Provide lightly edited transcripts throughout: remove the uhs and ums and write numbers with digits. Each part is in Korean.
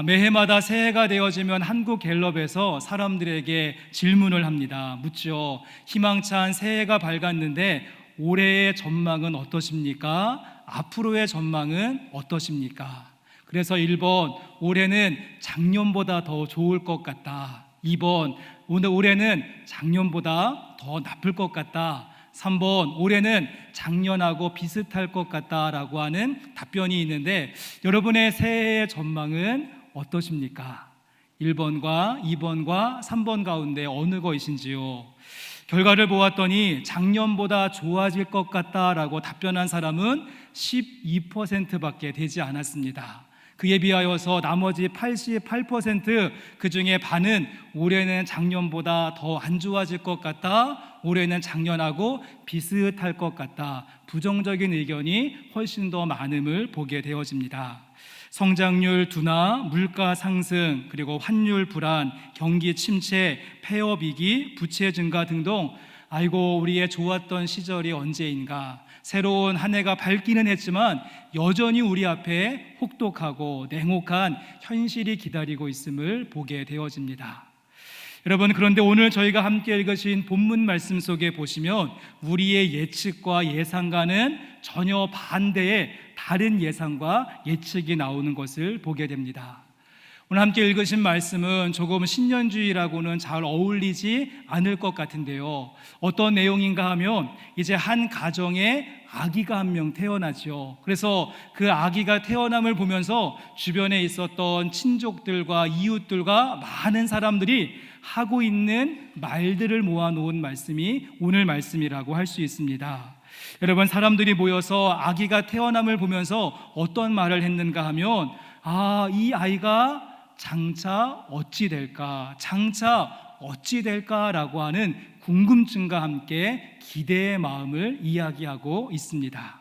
매해마다 새해가 되어지면 한국갤럽에서 사람들에게 질문을 합니다. 묻죠. 희망찬 새해가 밝았는데 올해의 전망은 어떠십니까? 앞으로의 전망은 어떠십니까? 그래서 1번, 올해는 작년보다 더 좋을 것 같다. 2번, 올해는 작년보다 더 나쁠 것 같다. 3번, 올해는 작년하고 비슷할 것 같다라고 하는 답변이 있는데, 여러분의 새해의 전망은 어떠십니까? 1번과 2번과 3번 가운데 어느 것이신지요? 결과를 보았더니 작년보다 좋아질 것 같다라고 답변한 사람은 12%밖에 되지 않았습니다. 그에 비하여서 나머지 88%, 그중에 반은 올해는 작년보다 더 안 좋아질 것 같다, 올해는 작년하고 비슷할 것 같다, 부정적인 의견이 훨씬 더 많음을 보게 되어집니다. 성장률 둔화, 물가 상승, 그리고 환율 불안, 경기 침체, 폐업 위기, 부채 증가 등등, 아이고 우리의 좋았던 시절이 언제인가, 새로운 한 해가 밝기는 했지만 여전히 우리 앞에 혹독하고 냉혹한 현실이 기다리고 있음을 보게 되어집니다. 여러분, 그런데 오늘 저희가 함께 읽으신 본문 말씀 속에 보시면 우리의 예측과 예상과는 전혀 반대의 다른 예상과 예측이 나오는 것을 보게 됩니다. 오늘 함께 읽으신 말씀은 조금 신년주의라고는 잘 어울리지 않을 것 같은데요, 어떤 내용인가 하면 이제 한 가정에 아기가 한 명 태어나죠. 그래서 그 아기가 태어남을 보면서 주변에 있었던 친족들과 이웃들과 많은 사람들이 하고 있는 말들을 모아놓은 말씀이 오늘 말씀이라고 할 수 있습니다. 여러분, 사람들이 모여서 아기가 태어남을 보면서 어떤 말을 했는가 하면, 이 아이가 장차 어찌 될까, 장차 어찌 될까라고 하는 궁금증과 함께 기대의 마음을 이야기하고 있습니다.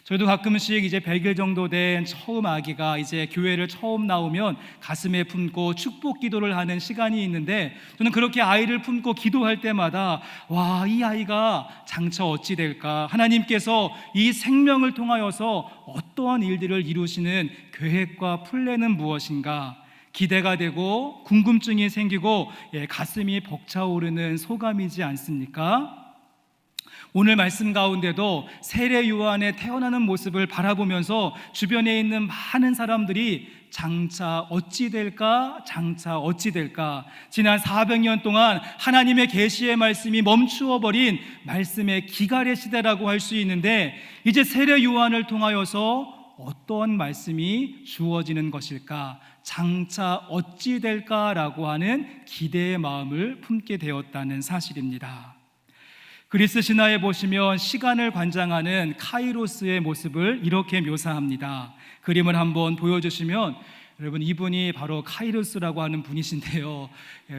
저희도 가끔씩 이제 100일 정도 된 처음 아기가 이제 교회를 처음 나오면 가슴에 품고 축복 기도를 하는 시간이 있는데, 저는 그렇게 아이를 품고 기도할 때마다 이 아이가 장차 어찌 될까, 하나님께서 이 생명을 통하여서 어떠한 일들을 이루시는 계획과 플랜은 무엇인가, 기대가 되고 궁금증이 생기고 가슴이 벅차오르는 소감이지 않습니까? 오늘 말씀 가운데도 세례 요한의 태어나는 모습을 바라보면서 주변에 있는 많은 사람들이 장차 어찌 될까, 장차 어찌 될까, 지난 400년 동안 하나님의 계시의 말씀이 멈추어 버린 말씀의 기갈의 시대라고 할 수 있는데, 이제 세례 요한을 통하여서 어떤 말씀이 주어지는 것일까, 장차 어찌 될까라고 하는 기대의 마음을 품게 되었다는 사실입니다. 그리스 신화에 보시면 시간을 관장하는 카이로스의 모습을 이렇게 묘사합니다. 그림을 한번 보여주시면, 여러분, 이분이 바로 카이로스라고 하는 분이신데요,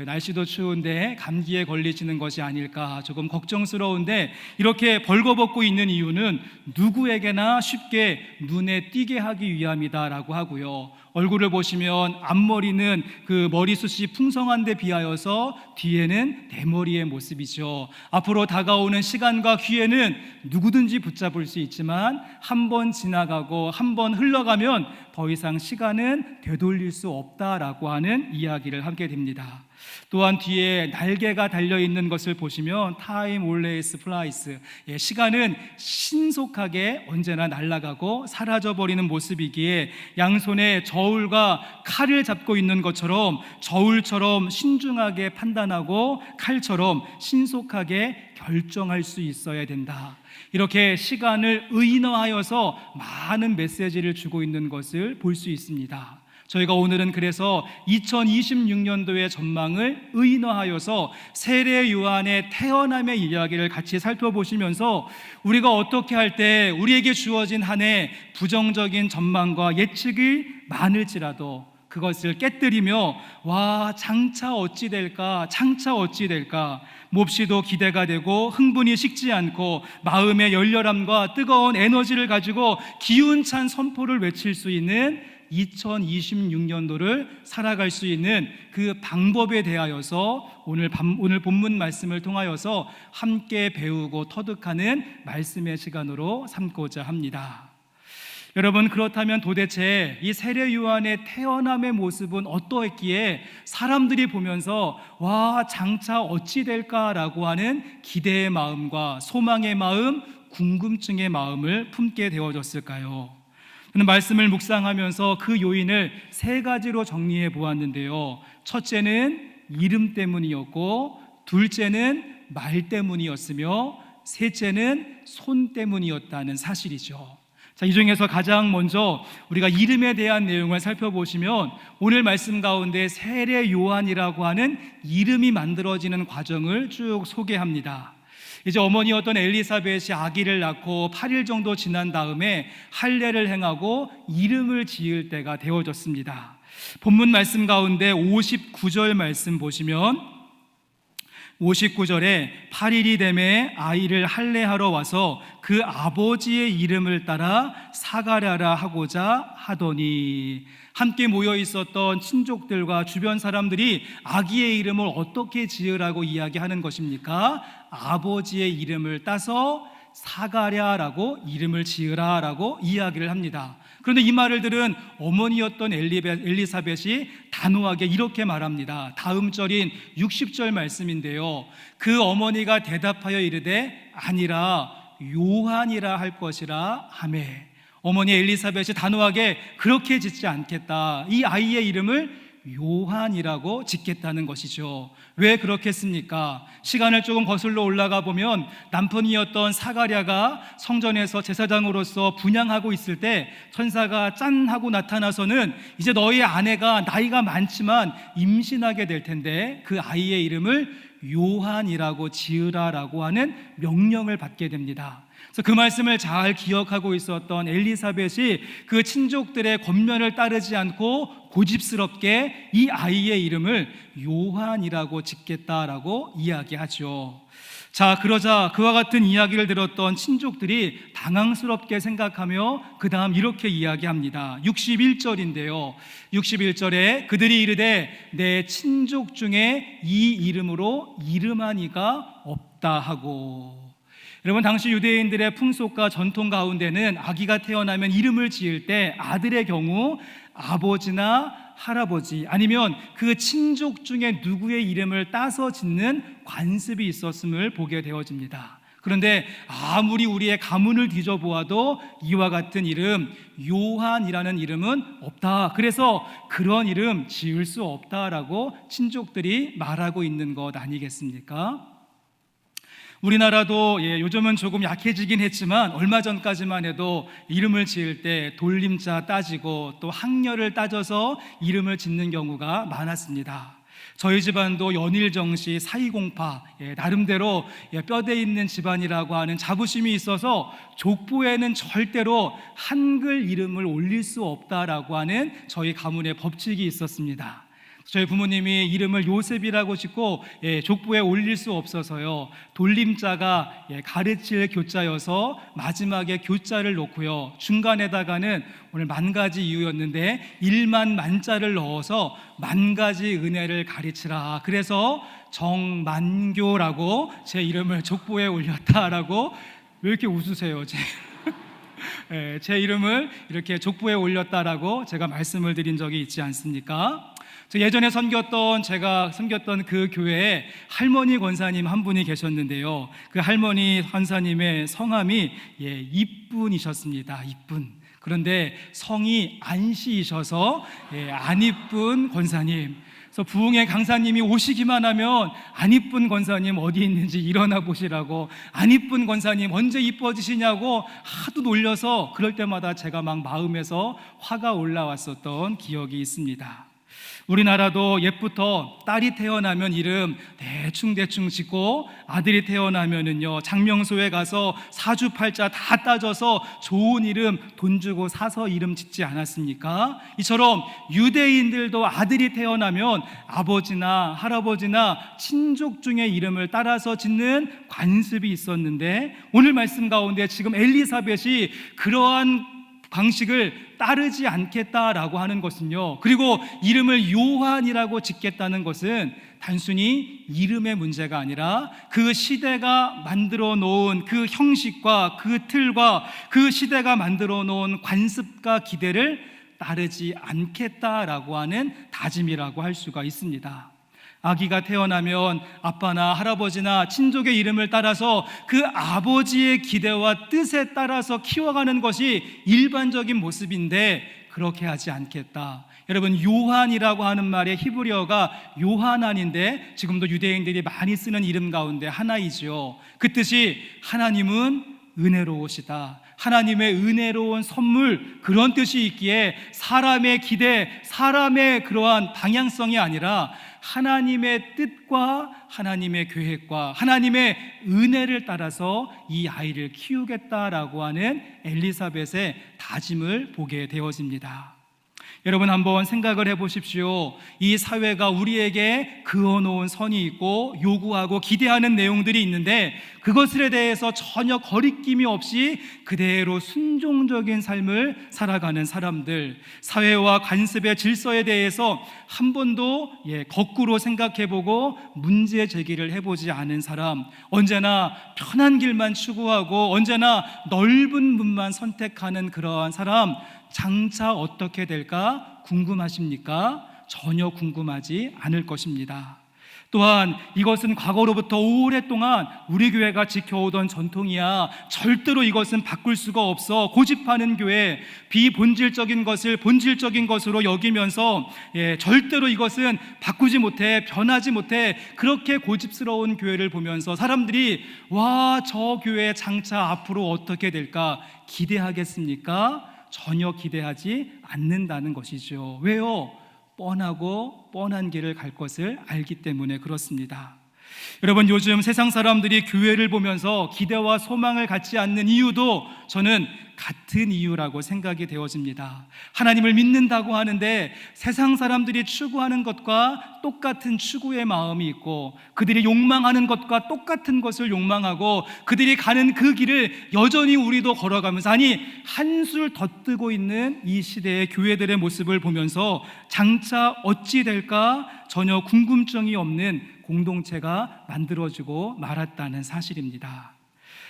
날씨도 추운데 감기에 걸리시는 것이 아닐까 조금 걱정스러운데, 이렇게 벌거벗고 있는 이유는 누구에게나 쉽게 눈에 띄게 하기 위함이다라고 하고요, 얼굴을 보시면 앞머리는 그 머리숱이 풍성한 데 비하여서 뒤에는 대머리의 모습이죠. 앞으로 다가오는 시간과 기회는 누구든지 붙잡을 수 있지만 한 번 지나가고 한 번 흘러가면 더 이상 시간은 되돌릴 수 없다라고 하는 이야기를 하게 됩니다. 또한 뒤에 날개가 달려있는 것을 보시면 Time always flies, 시간은 신속하게 언제나 날아가고 사라져버리는 모습이기에 양손에 저울과 칼을 잡고 있는 것처럼 저울처럼 신중하게 판단하고 칼처럼 신속하게 결정할 수 있어야 된다. 이렇게 시간을 의인화하여서 많은 메시지를 주고 있는 것을 볼 수 있습니다. 저희가 오늘은 그래서 2026년도의 전망을 의인화하여서 세례 요한의 태어남의 이야기를 같이 살펴보시면서 우리가 어떻게 할 때 우리에게 주어진 한 해 부정적인 전망과 예측이 많을지라도 그것을 깨뜨리며 장차 어찌 될까, 장차 어찌 될까, 몹시도 기대가 되고 흥분이 식지 않고 마음의 열렬함과 뜨거운 에너지를 가지고 기운찬 선포를 외칠 수 있는 2026년도를 살아갈 수 있는 그 방법에 대하여서 오늘 본문 말씀을 통하여서 함께 배우고 터득하는 말씀의 시간으로 삼고자 합니다. 여러분, 그렇다면 도대체 이 세례 요한의 태어남의 모습은 어떠했기에 사람들이 보면서 와, 장차 어찌 될까라고 하는 기대의 마음과 소망의 마음, 궁금증의 마음을 품게 되어졌을까요? 저는 말씀을 묵상하면서 그 요인을 세 가지로 정리해 보았는데요. 첫째는 이름 때문이었고, 둘째는 말 때문이었으며, 셋째는 손 때문이었다는 사실이죠. 자, 이 중에서 가장 먼저 우리가 이름에 대한 내용을 살펴보시면 오늘 말씀 가운데 세례 요한이라고 하는 이름이 만들어지는 과정을 쭉 소개합니다. 이제 어머니였던 엘리사벳이 아기를 낳고 8일 정도 지난 다음에 할례를 행하고 이름을 지을 때가 되어졌습니다. 본문 말씀 가운데 59절 말씀 보시면 59절에 8일이 되매 아이를 할례하러 와서 그 아버지의 이름을 따라 사가랴라 하고자 하더니, 함께 모여 있었던 친족들과 주변 사람들이 아기의 이름을 어떻게 지으라고 이야기하는 것입니까? 아버지의 이름을 따서 사가랴라고 이름을 지으라라고 이야기를 합니다. 그런데 이 말을 들은 어머니였던 엘리사벳이 단호하게 이렇게 말합니다. 다음 절인 60절 말씀인데요, 그 어머니가 대답하여 이르되 아니라 요한이라 할 것이라 하매, 어머니 엘리사벳이 단호하게 그렇게 짓지 않겠다, 이 아이의 이름을 요한이라고 짓겠다는 것이죠. 왜 그렇겠습니까? 시간을 조금 거슬러 올라가 보면 남편이었던 사가랴가 성전에서 제사장으로서 분향하고 있을 때 천사가 짠 하고 나타나서는 이제 너희 아내가 나이가 많지만 임신하게 될 텐데 그 아이의 이름을 요한이라고 지으라라고 하는 명령을 받게 됩니다. 그래서 그 말씀을 잘 기억하고 있었던 엘리사벳이 그 친족들의 권면을 따르지 않고 고집스럽게 이 아이의 이름을 요한이라고 짓겠다라고 이야기하죠. 자, 그러자 그와 같은 이야기를 들었던 친족들이 당황스럽게 생각하며 그 다음 이렇게 이야기합니다. 61절인데요 61절에 그들이 이르되 내 친족 중에 이 이름으로 이름한 이가 없다 하고, 여러분, 당시 유대인들의 풍속과 전통 가운데는 아기가 태어나면 이름을 지을 때 아들의 경우 아버지나 할아버지 아니면 그 친족 중에 누구의 이름을 따서 짓는 관습이 있었음을 보게 되어집니다. 그런데 아무리 우리의 가문을 뒤져보아도 이와 같은 이름, 요한이라는 이름은 없다. 그래서 그런 이름 지을 수 없다라고 친족들이 말하고 있는 것 아니겠습니까? 우리나라도 요즘은 조금 약해지긴 했지만 얼마 전까지만 해도 이름을 지을 때 돌림자 따지고 또 학렬을 따져서 이름을 짓는 경우가 많았습니다. 저희 집안도 연일정시 사이공파, 나름대로 뼈대 있는 집안이라고 하는 자부심이 있어서 족보에는 절대로 한글 이름을 올릴 수 없다라고 하는 저희 가문의 법칙이 있었습니다. 저희 부모님이 이름을 요셉이라고 짓고 족보에 올릴 수 없어서요, 돌림자가 가르칠 교자여서 마지막에 교자를 놓고요, 중간에다가는 오늘 만가지 이유였는데 1만 만자를 넣어서 만가지 은혜를 가르치라, 그래서 정만교라고 제 이름을 족보에 올렸다라고. 왜 이렇게 웃으세요? 제 이름을 이렇게 족보에 올렸다라고 제가 말씀을 드린 적이 있지 않습니까? 예전에 제가 섬겼던 그 교회에 할머니 권사님 한 분이 계셨는데요, 그 할머니 권사님의 성함이 이쁜이셨습니다. 이쁜. 그런데 성이 안씨이셔서 안이쁜 권사님. 그래서 부흥회 강사님이 오시기만 하면 안이쁜 권사님 어디 있는지 일어나 보시라고, 안이쁜 권사님 언제 이뻐지시냐고 하도 놀려서 그럴 때마다 제가 막 마음에서 화가 올라왔었던 기억이 있습니다. 우리나라도 옛부터 딸이 태어나면 이름 대충 짓고 아들이 태어나면은요, 장명소에 가서 사주팔자 다 따져서 좋은 이름 돈 주고 사서 이름 짓지 않았습니까? 이처럼 유대인들도 아들이 태어나면 아버지나 할아버지나 친족 중에 이름을 따라서 짓는 관습이 있었는데, 오늘 말씀 가운데 지금 엘리사벳이 그러한 방식을 따르지 않겠다라고 하는 것은요, 그리고 이름을 요한이라고 짓겠다는 것은 단순히 이름의 문제가 아니라 그 시대가 만들어 놓은 그 형식과 그 틀과 그 시대가 만들어 놓은 관습과 기대를 따르지 않겠다라고 하는 다짐이라고 할 수가 있습니다. 아기가 태어나면 아빠나 할아버지나 친족의 이름을 따라서 그 아버지의 기대와 뜻에 따라서 키워가는 것이 일반적인 모습인데, 그렇게 하지 않겠다. 여러분, 요한이라고 하는 말의 히브리어가 요하난인데 지금도 유대인들이 많이 쓰는 이름 가운데 하나이죠. 그 뜻이 하나님은 은혜로우시다, 하나님의 은혜로운 선물, 그런 뜻이 있기에 사람의 기대, 사람의 그러한 방향성이 아니라 하나님의 뜻과 하나님의 계획과 하나님의 은혜를 따라서 이 아이를 키우겠다라고 하는 엘리사벳의 다짐을 보게 되어집니다. 여러분, 한번 생각을 해보십시오. 이 사회가 우리에게 그어놓은 선이 있고 요구하고 기대하는 내용들이 있는데, 그것에 대해서 전혀 거리낌이 없이 그대로 순종적인 삶을 살아가는 사람들, 사회와 관습의 질서에 대해서 한 번도 거꾸로 생각해보고 문제 제기를 해보지 않은 사람, 언제나 편한 길만 추구하고 언제나 넓은 문만 선택하는 그러한 사람, 장차 어떻게 될까 궁금하십니까? 전혀 궁금하지 않을 것입니다. 또한 이것은 과거로부터 오랫동안 우리 교회가 지켜오던 전통이야, 절대로 이것은 바꿀 수가 없어, 고집하는 교회, 비본질적인 것을 본질적인 것으로 여기면서 절대로 이것은 바꾸지 못해, 변하지 못해, 그렇게 고집스러운 교회를 보면서 사람들이 와, 저 교회 장차 앞으로 어떻게 될까 기대하겠습니까? 전혀 기대하지 않는다는 것이죠. 왜요? 뻔하고 뻔한 길을 갈 것을 알기 때문에 그렇습니다. 여러분, 요즘 세상 사람들이 교회를 보면서 기대와 소망을 갖지 않는 이유도 저는 같은 이유라고 생각이 되어집니다. 하나님을 믿는다고 하는데 세상 사람들이 추구하는 것과 똑같은 추구의 마음이 있고, 그들이 욕망하는 것과 똑같은 것을 욕망하고, 그들이 가는 그 길을 여전히 우리도 걸어가면서, 아니 한술 더 뜨고 있는 이 시대의 교회들의 모습을 보면서 장차 어찌 될까 전혀 궁금증이 없는 공동체가 만들어지고 말았다는 사실입니다.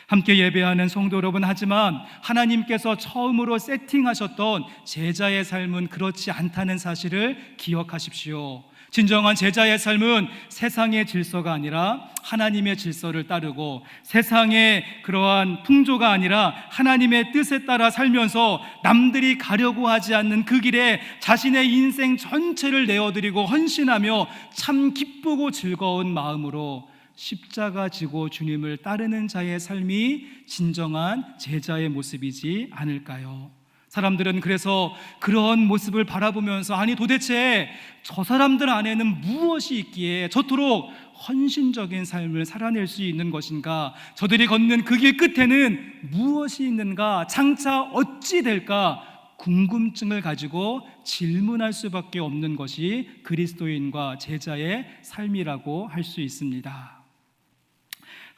함께 예배하는 성도 여러분, 하지만 하나님께서 처음으로 세팅하셨던 제자의 삶은 그렇지 않다는 사실을 기억하십시오. 진정한 제자의 삶은 세상의 질서가 아니라 하나님의 질서를 따르고, 세상의 그러한 풍조가 아니라 하나님의 뜻에 따라 살면서 남들이 가려고 하지 않는 그 길에 자신의 인생 전체를 내어드리고 헌신하며 참 기쁘고 즐거운 마음으로 십자가 지고 주님을 따르는 자의 삶이 진정한 제자의 모습이지 않을까요? 사람들은 그래서 그런 모습을 바라보면서, 아니 도대체 저 사람들 안에는 무엇이 있기에 저토록 헌신적인 삶을 살아낼 수 있는 것인가? 저들이 걷는 그 길 끝에는 무엇이 있는가? 장차 어찌 될까? 궁금증을 가지고 질문할 수밖에 없는 것이 그리스도인과 제자의 삶이라고 할 수 있습니다.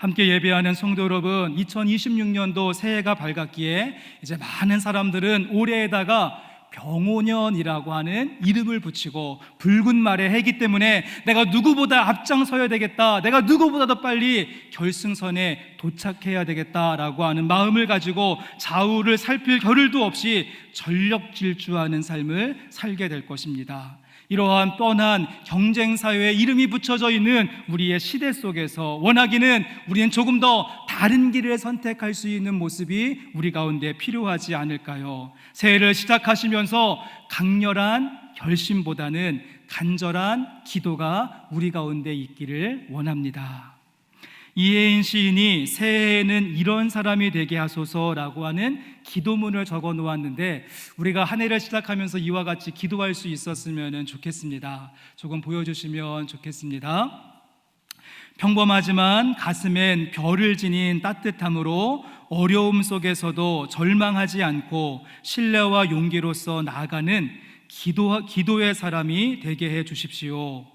함께 예배하는 성도 여러분, 2026년도 새해가 밝았기에 이제 많은 사람들은 올해에다가 병오년이라고 하는 이름을 붙이고 붉은 말의 해이기 때문에 내가 누구보다 앞장서야 되겠다, 내가 누구보다 더 빨리 결승선에 도착해야 되겠다라고 하는 마음을 가지고 좌우를 살필 겨를도 없이 전력 질주하는 삶을 살게 될 것입니다. 이러한 뻔한 경쟁사회에 이름이 붙여져 있는 우리의 시대 속에서 원하기는 우리는 조금 더 다른 길을 선택할 수 있는 모습이 우리 가운데 필요하지 않을까요? 새해를 시작하시면서 강렬한 결심보다는 간절한 기도가 우리 가운데 있기를 원합니다. 이혜인 시인이 새해에는 이런 사람이 되게 하소서라고 하는 기도문을 적어 놓았는데, 우리가 한 해를 시작하면서 이와 같이 기도할 수 있었으면 좋겠습니다. 조금 보여주시면 좋겠습니다. 평범하지만 가슴엔 별을 지닌 따뜻함으로 어려움 속에서도 절망하지 않고 신뢰와 용기로서 나아가는 기도의 사람이 되게 해 주십시오.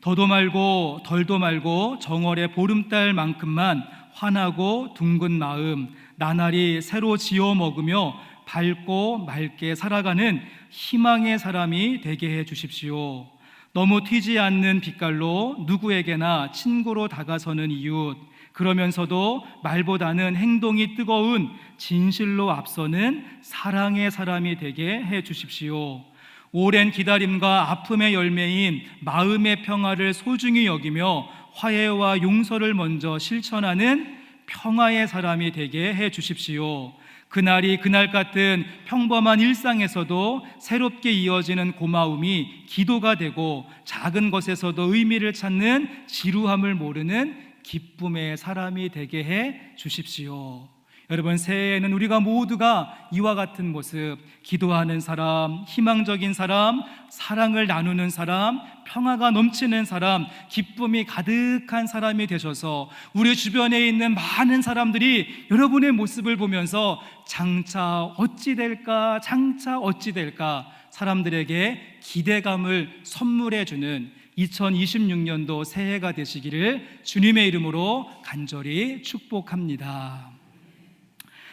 더도 말고 덜도 말고 정월의 보름달만큼만 환하고 둥근 마음 나날이 새로 지어 먹으며 밝고 맑게 살아가는 희망의 사람이 되게 해 주십시오. 너무 튀지 않는 빛깔로 누구에게나 친구로 다가서는 이웃, 그러면서도 말보다는 행동이 뜨거운 진실로 앞서는 사랑의 사람이 되게 해 주십시오. 오랜 기다림과 아픔의 열매인 마음의 평화를 소중히 여기며 화해와 용서를 먼저 실천하는 평화의 사람이 되게 해 주십시오. 그날이 그날 같은 평범한 일상에서도 새롭게 이어지는 고마움이 기도가 되고, 작은 것에서도 의미를 찾는 지루함을 모르는 기쁨의 사람이 되게 해 주십시오. 여러분, 새해에는 우리가 모두가 이와 같은 모습, 기도하는 사람, 희망적인 사람, 사랑을 나누는 사람, 평화가 넘치는 사람, 기쁨이 가득한 사람이 되셔서 우리 주변에 있는 많은 사람들이 여러분의 모습을 보면서 장차 어찌 될까, 장차 어찌 될까, 사람들에게 기대감을 선물해 주는 2026년도 새해가 되시기를 주님의 이름으로 간절히 축복합니다.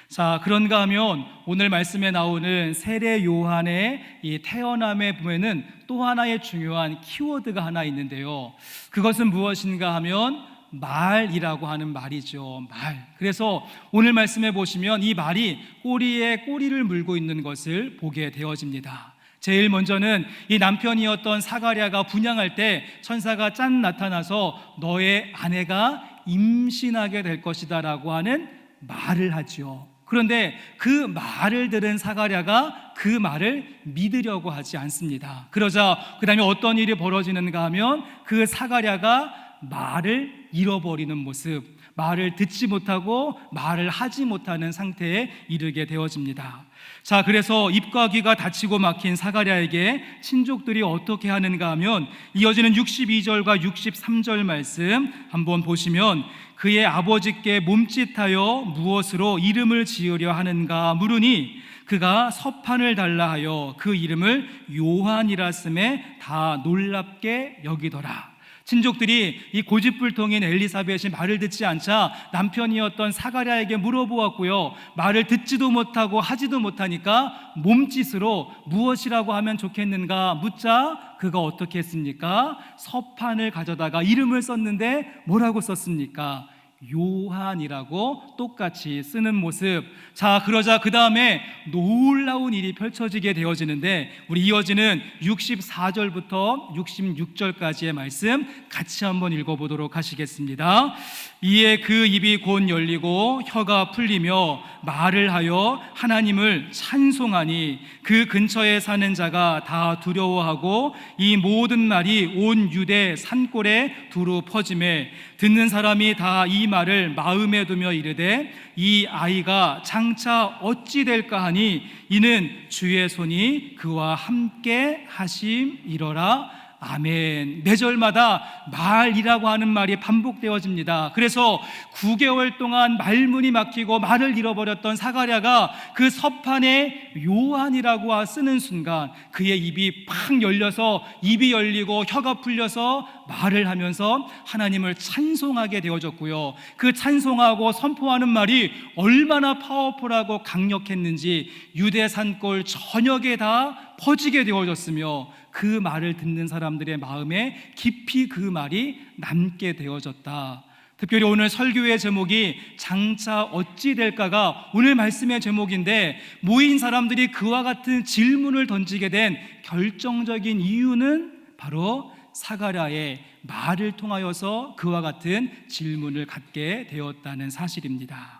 자, 그런가 하면 오늘 말씀에 나오는 세례 요한의 이 태어남에 보면은 또 하나의 중요한 키워드가 하나 있는데요. 그것은 무엇인가 하면 말이라고 하는 말이죠. 말. 그래서 오늘 말씀에 보시면 이 말이 꼬리에 꼬리를 물고 있는 것을 보게 되어집니다. 제일 먼저는 이 남편이었던 사가랴가 분향할 때 천사가 짠 나타나서 너의 아내가 임신하게 될 것이다 라고 하는 말을 하죠. 그런데 그 말을 들은 사가랴가 그 말을 믿으려고 하지 않습니다. 그러자 그 다음에 어떤 일이 벌어지는가 하면 그 사가랴가 말을 잃어버리는 모습, 말을 듣지 못하고 말을 하지 못하는 상태에 이르게 되어집니다. 자, 그래서 입과 귀가 닫히고 막힌 사가랴에게 친족들이 어떻게 하는가 하면 이어지는 62절과 63절 말씀 한번 보시면, 그의 아버지께 몸짓하여 무엇으로 이름을 지으려 하는가 물으니 그가 서판을 달라 하여 그 이름을 요한이라 쓰매 다 놀랍게 여기더라. 친족들이 이 고집불통인 엘리사벳이 말을 듣지 않자 남편이었던 사가랴에게 물어보았고요, 말을 듣지도 못하고 하지도 못하니까 몸짓으로 무엇이라고 하면 좋겠는가 묻자 그가 어떻게 했습니까? 서판을 가져다가 이름을 썼는데 뭐라고 썼습니까? 요한이라고 똑같이 쓰는 모습. 자, 그러자 그 다음에 놀라운 일이 펼쳐지게 되어지는데, 우리 이어지는 64절부터 66절까지의 말씀 같이 한번 읽어보도록 하시겠습니다. 이에 그 입이 곧 열리고 혀가 풀리며 말을 하여 하나님을 찬송하니 그 근처에 사는 자가 다 두려워하고 이 모든 말이 온 유대 산골에 두루 퍼지매 듣는 사람이 다 이 말을 마음에 두며 이르되 이 아이가 장차 어찌 될까 하니 이는 주의 손이 그와 함께 하심이러라. 아멘. 네 절마다 말이라고 하는 말이 반복되어집니다. 그래서 9개월 동안 말문이 막히고 말을 잃어버렸던 사가랴가 그 서판에 요한이라고 쓰는 순간 그의 입이 팍 열려서, 입이 열리고 혀가 풀려서 말을 하면서 하나님을 찬송하게 되어졌고요, 그 찬송하고 선포하는 말이 얼마나 파워풀하고 강력했는지 유대 산골 전역에 다 퍼지게 되어졌으며 그 말을 듣는 사람들의 마음에 깊이 그 말이 남게 되어졌다. 특별히 오늘 설교의 제목이 장차 어찌 될까가 오늘 말씀의 제목인데, 모인 사람들이 그와 같은 질문을 던지게 된 결정적인 이유는 바로 사가랴의 말을 통하여서 그와 같은 질문을 갖게 되었다는 사실입니다.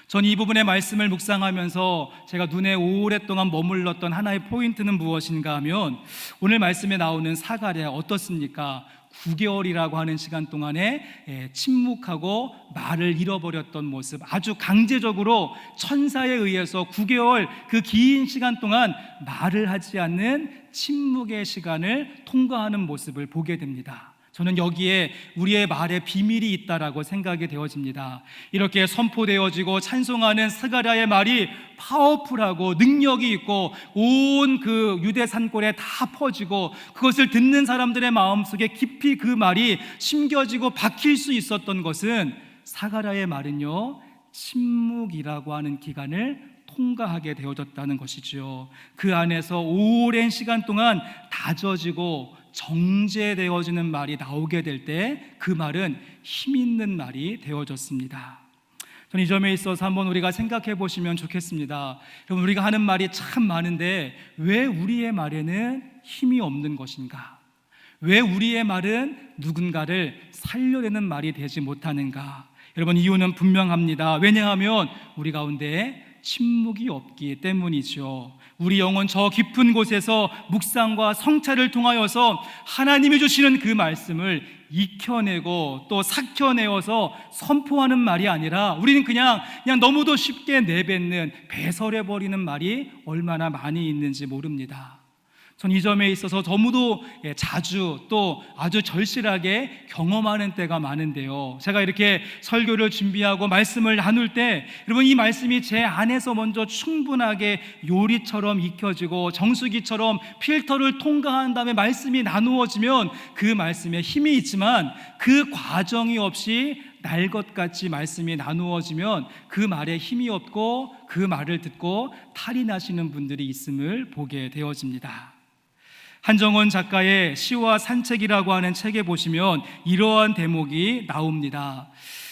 전 이 부분의 말씀을 묵상하면서 제가 눈에 오랫동안 머물렀던 하나의 포인트는 무엇인가 하면, 오늘 말씀에 나오는 사가랴 어떻습니까? 9개월이라고 하는 시간 동안에 침묵하고 말을 잃어버렸던 모습, 아주 강제적으로 천사에 의해서 9개월 그 긴 시간 동안 말을 하지 않는 침묵의 시간을 통과하는 모습을 보게 됩니다. 저는 여기에 우리의 말에 비밀이 있다라고 생각이 되어집니다. 이렇게 선포되어지고 찬송하는 사가랴의 말이 파워풀하고 능력이 있고 온 그 유대 산골에 다 퍼지고 그것을 듣는 사람들의 마음속에 깊이 그 말이 심겨지고 박힐 수 있었던 것은, 사가랴의 말은요 침묵이라고 하는 기간을 통과하게 되어졌다는 것이죠. 그 안에서 오랜 시간 동안 다져지고 정제되어지는 말이 나오게 될 때 그 말은 힘 있는 말이 되어졌습니다. 저는 이 점에 있어서 한번 우리가 생각해 보시면 좋겠습니다. 여러분, 우리가 하는 말이 참 많은데 왜 우리의 말에는 힘이 없는 것인가? 왜 우리의 말은 누군가를 살려내는 말이 되지 못하는가? 여러분, 이유는 분명합니다. 왜냐하면 우리 가운데 침묵이 없기 때문이죠. 우리 영혼 저 깊은 곳에서 묵상과 성찰을 통하여서 하나님이 주시는 그 말씀을 익혀내고 또 삭혀내어서 선포하는 말이 아니라 우리는 그냥 너무도 쉽게 내뱉는, 배설해버리는 말이 얼마나 많이 있는지 모릅니다. 전 이 점에 있어서 너무도 자주 또 아주 절실하게 경험하는 때가 많은데요, 제가 이렇게 설교를 준비하고 말씀을 나눌 때 여러분, 이 말씀이 제 안에서 먼저 충분하게 요리처럼 익혀지고 정수기처럼 필터를 통과한 다음에 말씀이 나누어지면 그 말씀에 힘이 있지만 그 과정이 없이 날 것 같이 말씀이 나누어지면 그 말에 힘이 없고 그 말을 듣고 탈이 나시는 분들이 있음을 보게 되어집니다. 한정원 작가의 시와 산책이라고 하는 책에 보시면 이러한 대목이 나옵니다.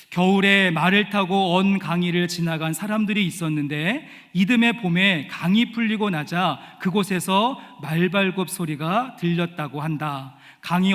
겨울에 말을 타고 언 강이를 지나간 사람들이 있었는데 이듬해 봄에 강이 풀리고 나자 그곳에서 말발굽 소리가 들렸다고 한다. 강이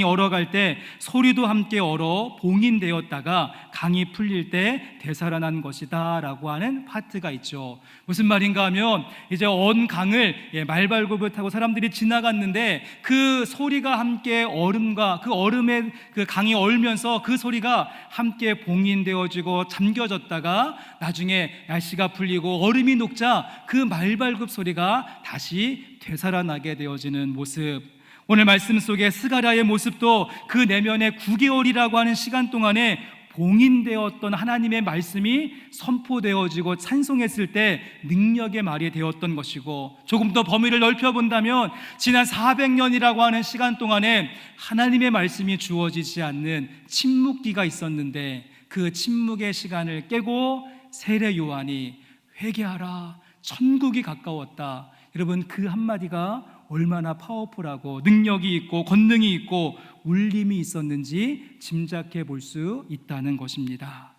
얼어갈 때 소리도 함께 얼어 봉인되었다가 강이 풀릴 때 되살아난 것이다 라고 하는 파트가 있죠. 무슨 말인가 하면 이제 언 강을 말발굽을 타고 사람들이 지나갔는데 그 소리가 함께 얼음과 그 얼음에 그 강이 얼면서 그 소리가 함께 봉인되어지고 잠겨졌다가 나중에 날씨가 풀리고 얼음이 녹자 그 말발굽 소리가 다시 되살아나게 되어지는 모습. 오늘 말씀 속에 스가랴의 모습도 그 내면의 9개월이라고 하는 시간 동안에 봉인되었던 하나님의 말씀이 선포되어지고 찬송했을 때 능력의 말이 되었던 것이고, 조금 더 범위를 넓혀본다면 지난 400년이라고 하는 시간 동안에 하나님의 말씀이 주어지지 않는 침묵기가 있었는데 그 침묵의 시간을 깨고 세례 요한이 회개하라, 천국이 가까웠다. 여러분, 그 한마디가 얼마나 파워풀하고 능력이 있고 권능이 있고 울림이 있었는지 짐작해 볼 수 있다는 것입니다.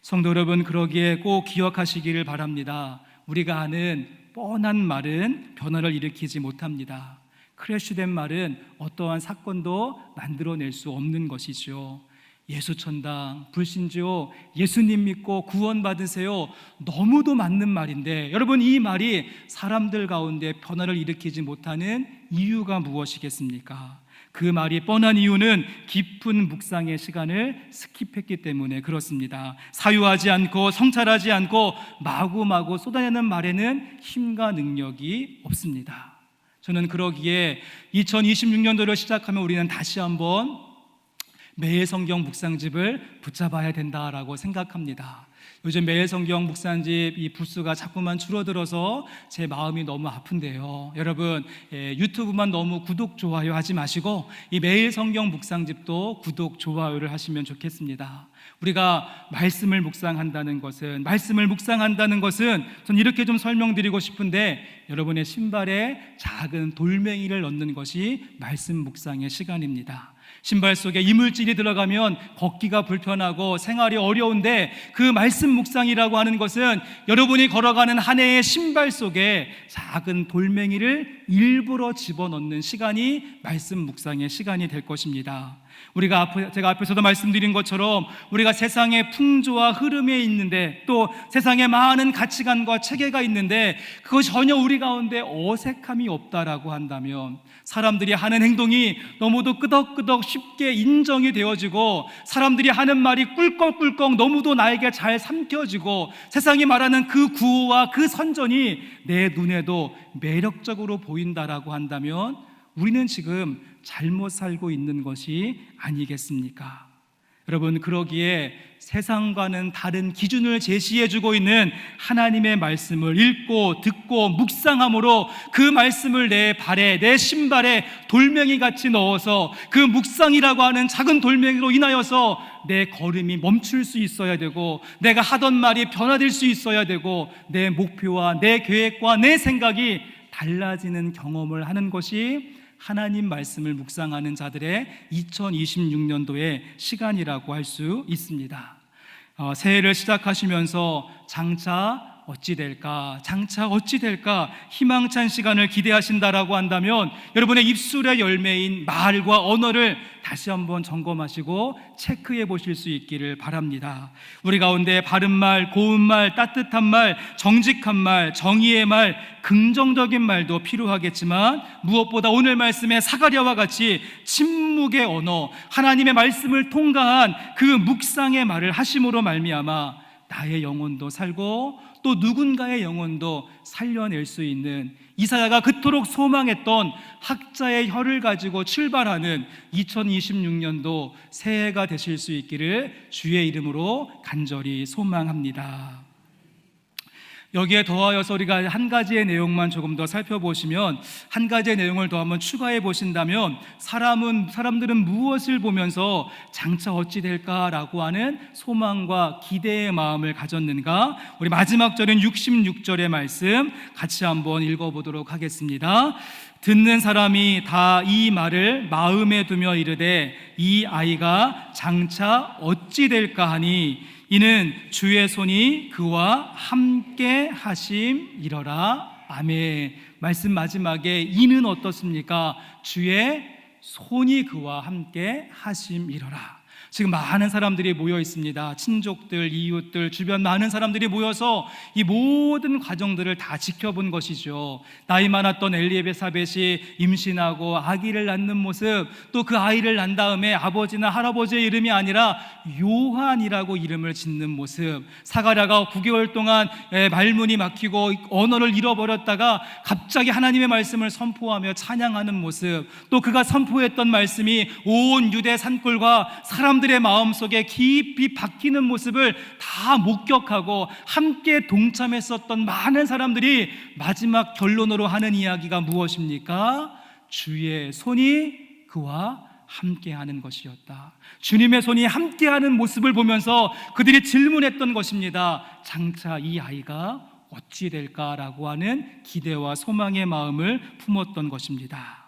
성도 여러분, 그러기에 꼭 기억하시기를 바랍니다. 우리가 하는 뻔한 말은 변화를 일으키지 못합니다. 크래쉬된 말은 어떠한 사건도 만들어낼 수 없는 것이죠. 예수천당, 불신지요, 예수님 믿고 구원 받으세요, 너무도 맞는 말인데 여러분, 이 말이 사람들 가운데 변화를 일으키지 못하는 이유가 무엇이겠습니까? 그 말이 뻔한 이유는 깊은 묵상의 시간을 스킵했기 때문에 그렇습니다. 사유하지 않고 성찰하지 않고 마구마구 쏟아내는 말에는 힘과 능력이 없습니다. 저는 그러기에 2026년도를 시작하면 우리는 다시 한번 매일 성경 묵상집을 붙잡아야 된다라고 생각합니다. 요즘 매일 성경 묵상집 이 부수가 자꾸만 줄어들어서 제 마음이 너무 아픈데요, 여러분, 유튜브만 너무 구독, 좋아요 하지 마시고 이 매일 성경 묵상집도 구독, 좋아요를 하시면 좋겠습니다. 우리가 말씀을 묵상한다는 것은 전 이렇게 좀 설명드리고 싶은데, 여러분의 신발에 작은 돌멩이를 넣는 것이 말씀 묵상의 시간입니다. 신발 속에 이물질이 들어가면 걷기가 불편하고 생활이 어려운데 그 말씀 묵상이라고 하는 것은 여러분이 걸어가는 한 해의 신발 속에 작은 돌멩이를 일부러 집어넣는 시간이 말씀 묵상의 시간이 될 것입니다. 제가 앞에서도 말씀드린 것처럼 우리가 세상의 풍조와 흐름에 있는데 또 세상에 많은 가치관과 체계가 있는데 그것이 전혀 우리 가운데 어색함이 없다라고 한다면, 사람들이 하는 행동이 너무도 끄덕끄덕 쉽게 인정이 되어지고 사람들이 하는 말이 꿀꺽꿀꺽 너무도 나에게 잘 삼켜지고 세상이 말하는 그 구호와 그 선전이 내 눈에도 매력적으로 보인다라고 한다면 우리는 지금 잘못 살고 있는 것이 아니겠습니까? 여러분, 그러기에 세상과는 다른 기준을 제시해주고 있는 하나님의 말씀을 읽고 듣고 묵상함으로 그 말씀을 내 발에, 내 신발에 돌멩이같이 넣어서 그 묵상이라고 하는 작은 돌멩이로 인하여서 내 걸음이 멈출 수 있어야 되고, 내가 하던 말이 변화될 수 있어야 되고, 내 목표와 내 계획과 내 생각이 달라지는 경험을 하는 것이 하나님 말씀을 묵상하는 자들의 2026년도의 시간이라고 할 수 있습니다. 새해를 시작하시면서 장차 어찌 될까, 장차 어찌 될까 희망찬 시간을 기대하신다라고 한다면 여러분의 입술의 열매인 말과 언어를 다시 한번 점검하시고 체크해 보실 수 있기를 바랍니다. 우리 가운데 바른 말, 고운 말, 따뜻한 말, 정직한 말, 정의의 말, 긍정적인 말도 필요하겠지만 무엇보다 오늘 말씀의 사가랴와 같이 침묵의 언어, 하나님의 말씀을 통과한 그 묵상의 말을 하심으로 말미암아 나의 영혼도 살고 또 누군가의 영혼도 살려낼 수 있는, 이사야가 그토록 소망했던 학자의 혀를 가지고 출발하는 2026년도 새해가 되실 수 있기를 주의 이름으로 간절히 소망합니다. 여기에 더하여서 우리가 한 가지의 내용만 조금 더 살펴보시면, 한 가지의 내용을 더 한번 추가해 보신다면, 사람들은 무엇을 보면서 장차 어찌 될까라고 하는 소망과 기대의 마음을 가졌는가? 우리 마지막 절인 66절의 말씀 같이 한번 읽어보도록 하겠습니다. 듣는 사람이 다 이 말을 마음에 두며 이르되 이 아이가 장차 어찌 될까 하니 이는 주의 손이 그와 함께 하심이러라. 아멘. 말씀 마지막에 이는 어떻습니까? 주의 손이 그와 함께 하심이러라. 지금 많은 사람들이 모여 있습니다. 친족들, 이웃들, 주변 많은 사람들이 모여서 이 모든 과정들을 다 지켜본 것이죠. 나이 많았던 엘리사벳이 임신하고 아기를 낳는 모습, 또 그 아이를 낳은 다음에 아버지나 할아버지의 이름이 아니라 요한이라고 이름을 짓는 모습, 사가랴가 9개월 동안 말문이 막히고 언어를 잃어버렸다가 갑자기 하나님의 말씀을 선포하며 찬양하는 모습, 또 그가 선포했던 말씀이 온 유대 산골과 사람들의 마음속에 깊이 박히는 모습을 다 목격하고 함께 동참했었던 많은 사람들이 마지막 결론으로 하는 이야기가 무엇입니까? 주의 손이 그와 함께하는 것이었다. 주님의 손이 함께하는 모습을 보면서 그들이 질문했던 것입니다. 장차 이 아이가 어찌 될까라고 하는 기대와 소망의 마음을 품었던 것입니다.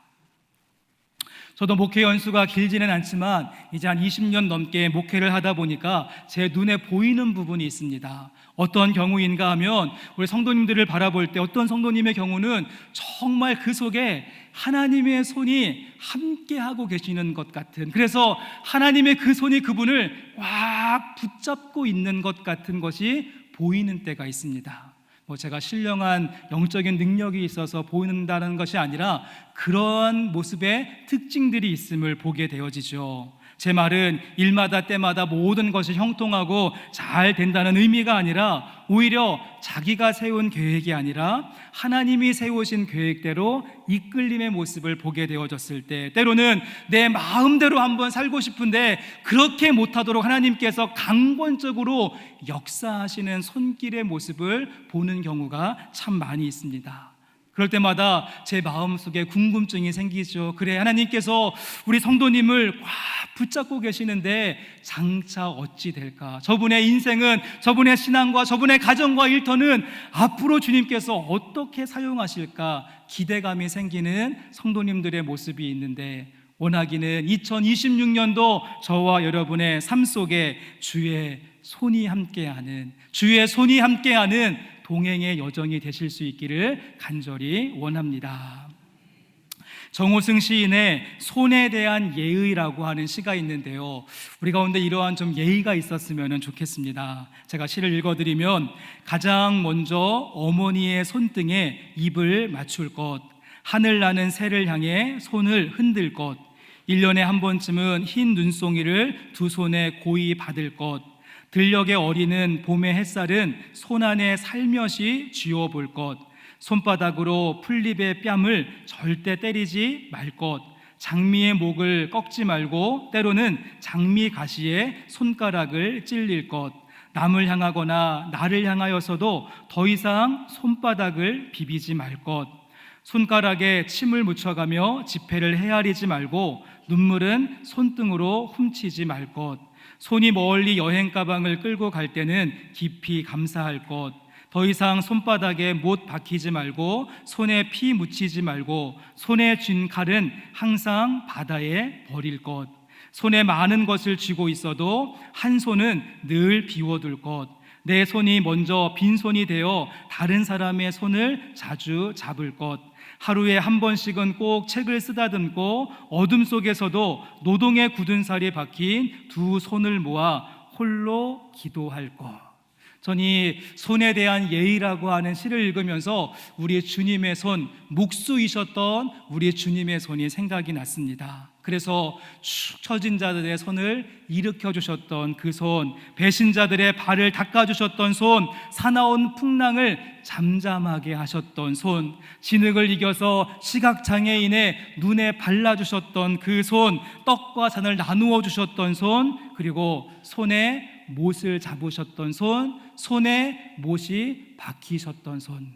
저도 목회 연수가 길지는 않지만 이제 한 20년 넘게 목회를 하다 보니까 제 눈에 보이는 부분이 있습니다. 어떤 경우인가 하면 우리 성도님들을 바라볼 때 어떤 성도님의 경우는 정말 그 속에 하나님의 손이 함께하고 계시는 것 같은, 그래서 하나님의 그 손이 그분을 꽉 붙잡고 있는 것 같은 것이 보이는 때가 있습니다. 제가 신령한 영적인 능력이 있어서 보인다는 것이 아니라 그러한 모습의 특징들이 있음을 보게 되어지죠. 제 말은 일마다 때마다 모든 것이 형통하고 잘 된다는 의미가 아니라 오히려 자기가 세운 계획이 아니라 하나님이 세우신 계획대로 이끌림의 모습을 보게 되어졌을 때, 때로는 내 마음대로 한번 살고 싶은데 그렇게 못하도록 하나님께서 강권적으로 역사하시는 손길의 모습을 보는 경우가 참 많이 있습니다. 그럴 때마다 제 마음속에 궁금증이 생기죠. 그래, 하나님께서 우리 성도님을 꽉 붙잡고 계시는데 장차 어찌 될까? 저분의 인생은, 저분의 신앙과 저분의 가정과 일터는 앞으로 주님께서 어떻게 사용하실까? 기대감이 생기는 성도님들의 모습이 있는데, 원하기는 2026년도 저와 여러분의 삶 속에 주의 손이 함께하는, 주의 손이 함께하는 동행의 여정이 되실 수 있기를 간절히 원합니다. 정호승 시인의 손에 대한 예의라고 하는 시가 있는데요, 우리 가운데 이러한 좀 예의가 있었으면 좋겠습니다. 제가 시를 읽어드리면, 가장 먼저 어머니의 손등에 입을 맞출 것, 하늘 나는 새를 향해 손을 흔들 것, 1년에 한 번쯤은 흰 눈송이를 두 손에 고이 받을 것, 들녘에 어리는 봄의 햇살은 손 안에 살며시 쥐어볼 것, 손바닥으로 풀잎의 뺨을 절대 때리지 말 것, 장미의 목을 꺾지 말고 때로는 장미 가시에 손가락을 찔릴 것, 남을 향하거나 나를 향하여서도 더 이상 손바닥을 비비지 말 것, 손가락에 침을 묻혀가며 지폐를 헤아리지 말고 눈물은 손등으로 훔치지 말 것, 손이 멀리 여행 가방을 끌고 갈 때는 깊이 감사할 것, 더 이상 손바닥에 못 박히지 말고 손에 피 묻히지 말고 손에 쥔 칼은 항상 바다에 버릴 것, 손에 많은 것을 쥐고 있어도 한 손은 늘 비워둘 것, 내 손이 먼저 빈손이 되어 다른 사람의 손을 자주 잡을 것, 하루에 한 번씩은 꼭 책을 쓰다듬고 어둠 속에서도 노동에 굳은 살이 박힌 두 손을 모아 홀로 기도할 것. 전 이 손에 대한 예의라고 하는 시를 읽으면서 우리 주님의 손, 묵수이셨던 우리 주님의 손이 생각이 났습니다. 그래서 축 처진 자들의 손을 일으켜 주셨던 그 손, 배신자들의 발을 닦아 주셨던 손, 사나운 풍랑을 잠잠하게 하셨던 손, 진흙을 이겨서 시각장애인의 눈에 발라주셨던 그 손, 떡과 잔을 나누어 주셨던 손, 그리고 손에 못을 잡으셨던 손, 손에 못이 박히셨던 손.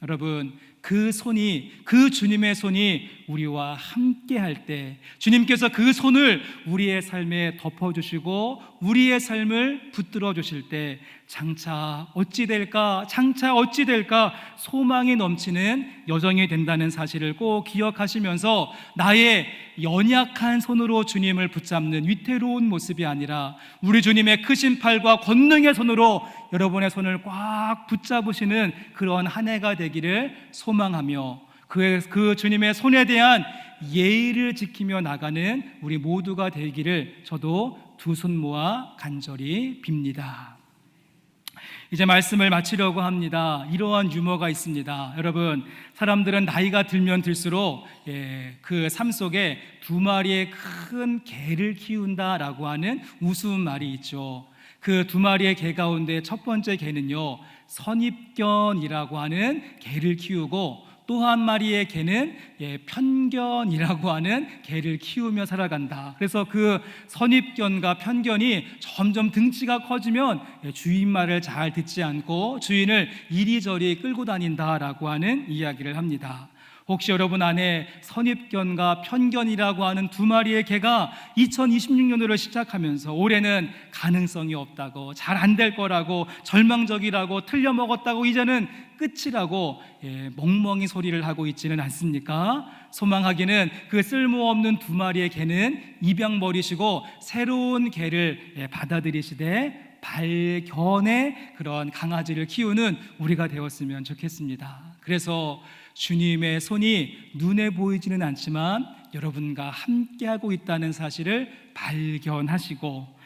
여러분, 그 손이, 그 주님의 손이 우리와 함께 할 때, 주님께서 그 손을 우리의 삶에 덮어주시고 우리의 삶을 붙들어 주실 때 장차 어찌 될까, 장차 어찌 될까 소망이 넘치는 여정이 된다는 사실을 꼭 기억하시면서 나의 연약한 손으로 주님을 붙잡는 위태로운 모습이 아니라 우리 주님의 크신 팔과 권능의 손으로 여러분의 손을 꽉 붙잡으시는 그런 한 해가 되기를 소망하며 그 주님의 손에 대한 예의를 지키며 나가는 우리 모두가 되기를 저도 두 손 모아 간절히 빕니다. 이제 말씀을 마치려고 합니다. 이러한 유머가 있습니다. 여러분, 사람들은 나이가 들면 들수록 그 삶 속에 두 마리의 큰 개를 키운다라고 하는 우스운 말이 있죠. 그 두 마리의 개 가운데 첫 번째 개는요, 선입견이라고 하는 개를 키우고 또 한 마리의 개는 편견이라고 하는 개를 키우며 살아간다. 그래서 그 선입견과 편견이 점점 등치가 커지면 주인 말을 잘 듣지 않고 주인을 이리저리 끌고 다닌다라고 하는 이야기를 합니다. 혹시 여러분 안에 선입견과 편견이라고 하는 두 마리의 개가 2026년도를 시작하면서 올해는 가능성이 없다고, 잘 안 될 거라고, 절망적이라고, 틀려먹었다고, 이제는 끝이라고 멍멍이 소리를 하고 있지는 않습니까? 소망하기는 그 쓸모없는 두 마리의 개는 입양 버리시고 새로운 개를 받아들이시되 발견의 그런 강아지를 키우는 우리가 되었으면 좋겠습니다. 그래서 주님의 손이 눈에 보이지는 않지만 여러분과 함께하고 있다는 사실을 발견하시고,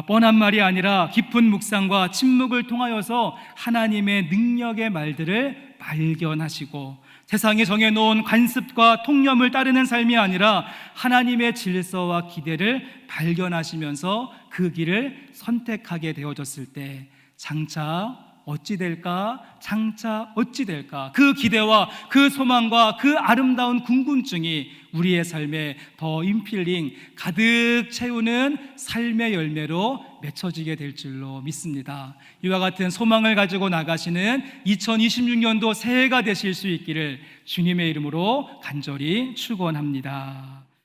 뻔한 말이 아니라 깊은 묵상과 침묵을 통하여서 하나님의 능력의 말들을 발견하시고, 세상에 정해놓은 관습과 통념을 따르는 삶이 아니라 하나님의 질서와 기대를 발견하시면서 그 길을 선택하게 되어졌을 때 장차 어찌 될까? 장차 어찌 될까? 그 기대와 그 소망과 그 아름다운 궁금증이 우리의 삶에 더 인필링 가득 채우는 삶의 열매로 맺혀지게 될 줄로 믿습니다. 이와 같은 소망을 가지고 나가시는 2026년도 새해가 되실 수 있기를 주님의 이름으로 간절히 축원합니다.